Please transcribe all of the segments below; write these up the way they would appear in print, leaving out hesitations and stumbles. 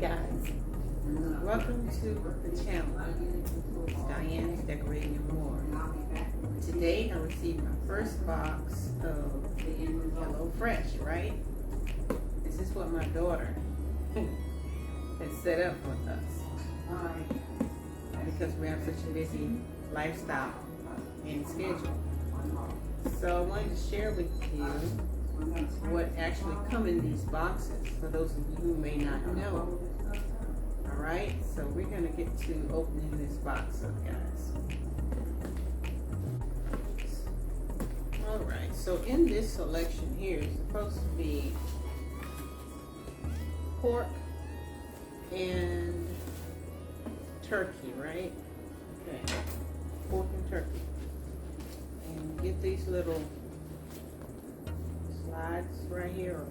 guys, welcome to the channel. It's Diane's Decorating and More. Today I received my first box of Hello Fresh, right? This is what my daughter has set up with us because we have such a busy lifestyle and schedule. So I wanted to share with you what actually come in these boxes for those of you who may not know. Alright, so we're going to get to opening this box up, guys. Alright, so in this selection here is supposed to be pork and turkey, right? Okay, pork and turkey. And get these little slides right here, or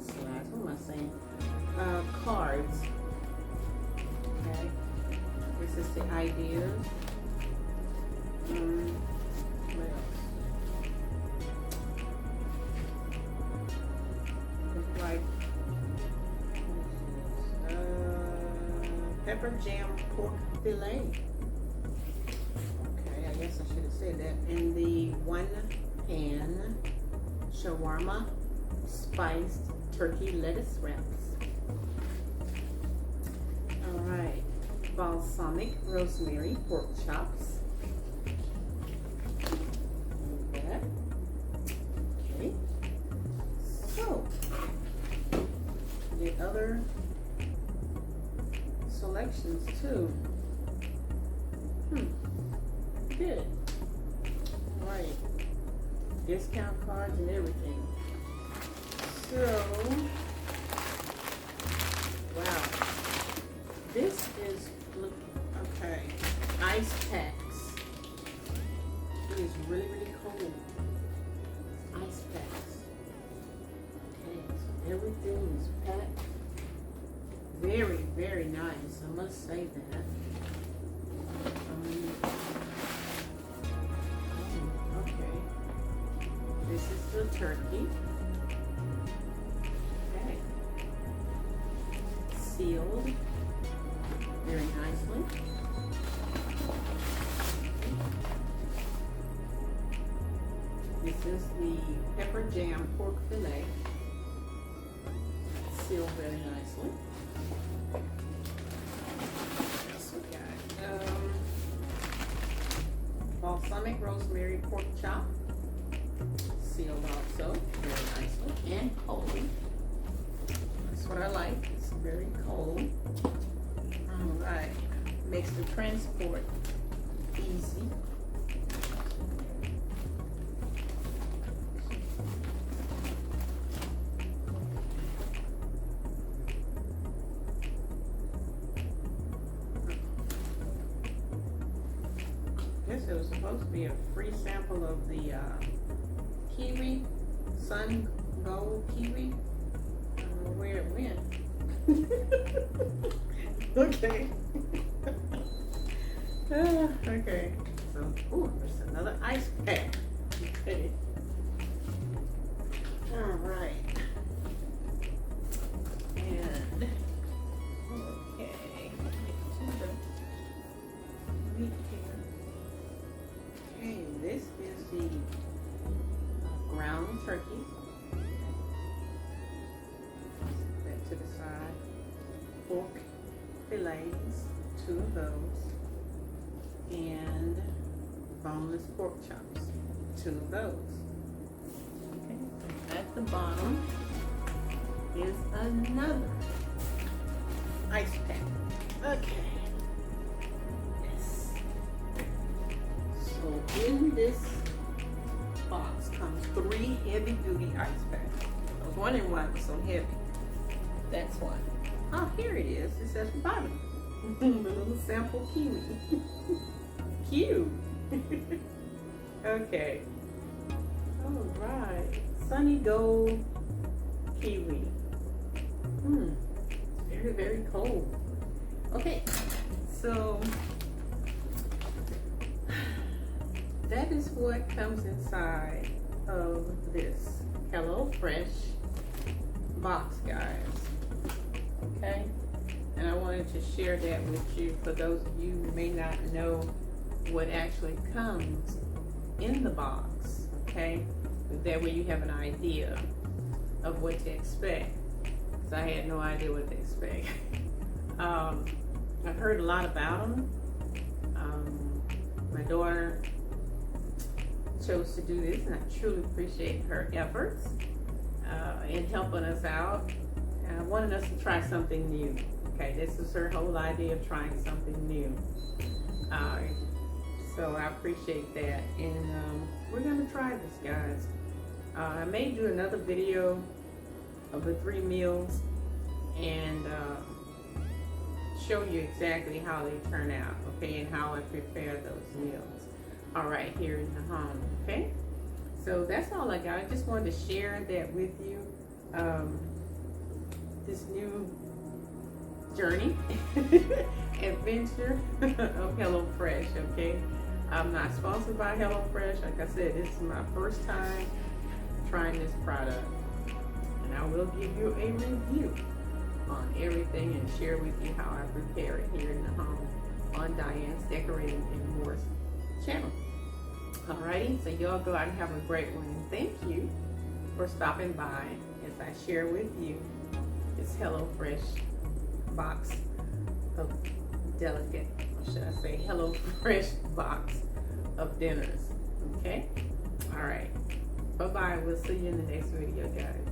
slides, what am I saying? Cards. Okay, this is the ideas. What else? It's like pepper jam pork fillet. Okay, I guess I should have said that. And the 1 pan shawarma spiced turkey lettuce wraps. Alright, balsamic rosemary pork chops. Like that. Okay. So, the other selections too. Good. Alright. Discount cards and everything. So, wow. This is, look, okay, ice packs. It is really, really cold. Ice packs. Okay, so everything is packed. Very, very nice, I must say that. Okay. This is the turkey. Okay. Sealed very nicely. This is the pepper jam pork fillet. Sealed very nicely. What else we got? Balsamic rosemary pork chop. Sealed also very nicely and cold. That's what I like. It's very cold. Alright, makes the transport easy. I guess it was supposed to be a free sample of the kiwi, sun gold kiwi. I don't know where it went. Okay. Okay. So, there's another ice pack. Okay. All right. And okay. Meat here. Okay, this is the ground turkey. Set that to the side. Pork fillets, 2 of those, and boneless pork chops, 2 of those. Okay, at the bottom is another ice pack. Okay. Yes. So in this box comes 3 heavy-duty ice packs. I was wondering why it was so heavy. That's why. Oh, here it is. It's at the bottom. The little sample kiwi. Cute. Okay. All right. Sunny gold kiwi. Very, very cold. Okay. So that is what comes inside of this Hello Fresh box, guys. Okay, and I wanted to share that with you for those of you who may not know what actually comes in the box, okay? That way you have an idea of what to expect, because I had no idea what to expect. I've heard a lot about them. My daughter chose to do this, and I truly appreciate her efforts in helping us out, wanting us to try something new. Okay, this is her whole idea of trying something new. So I appreciate that, and we're gonna try this, guys. I may do another video of the 3 meals and show you exactly how they turn out, okay, and how I prepare those meals. All right, here in the home, okay? So that's all I got. I just wanted to share that with you. This new journey, adventure of HelloFresh, okay? I'm not sponsored by HelloFresh. Like I said, this is my first time trying this product. And I will give you a review on everything and share with you how I prepare it here in the home on Diane's Decorating and More channel. Alrighty, so y'all go out and have a great one. And thank you for stopping by as I share with you this HelloFresh box of delicate, or should I say HelloFresh box of dinners. Okay? Alright. Bye-bye. We'll see you in the next video, guys.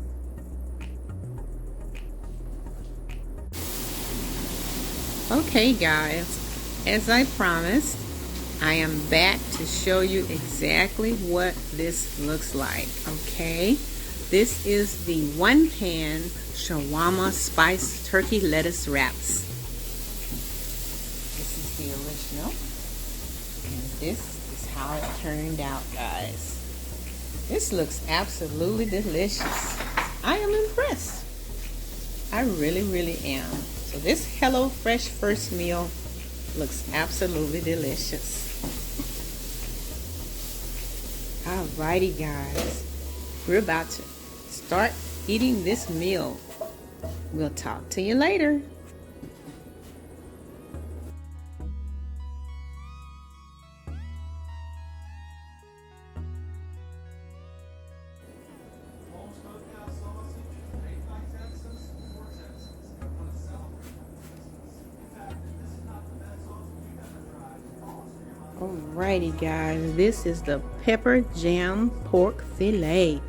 Okay, guys, as I promised, I am back to show you exactly what this looks like, okay? This is the 1-pan shawarma spiced turkey lettuce wraps. This is the original, and this is how it turned out, guys. This looks absolutely delicious. I am impressed. I really, really am. So this HelloFresh first meal looks absolutely delicious. Alrighty, guys. We're about to start eating this meal. We'll talk to you later. Alrighty, guys, this is the pepper jam pork fillet.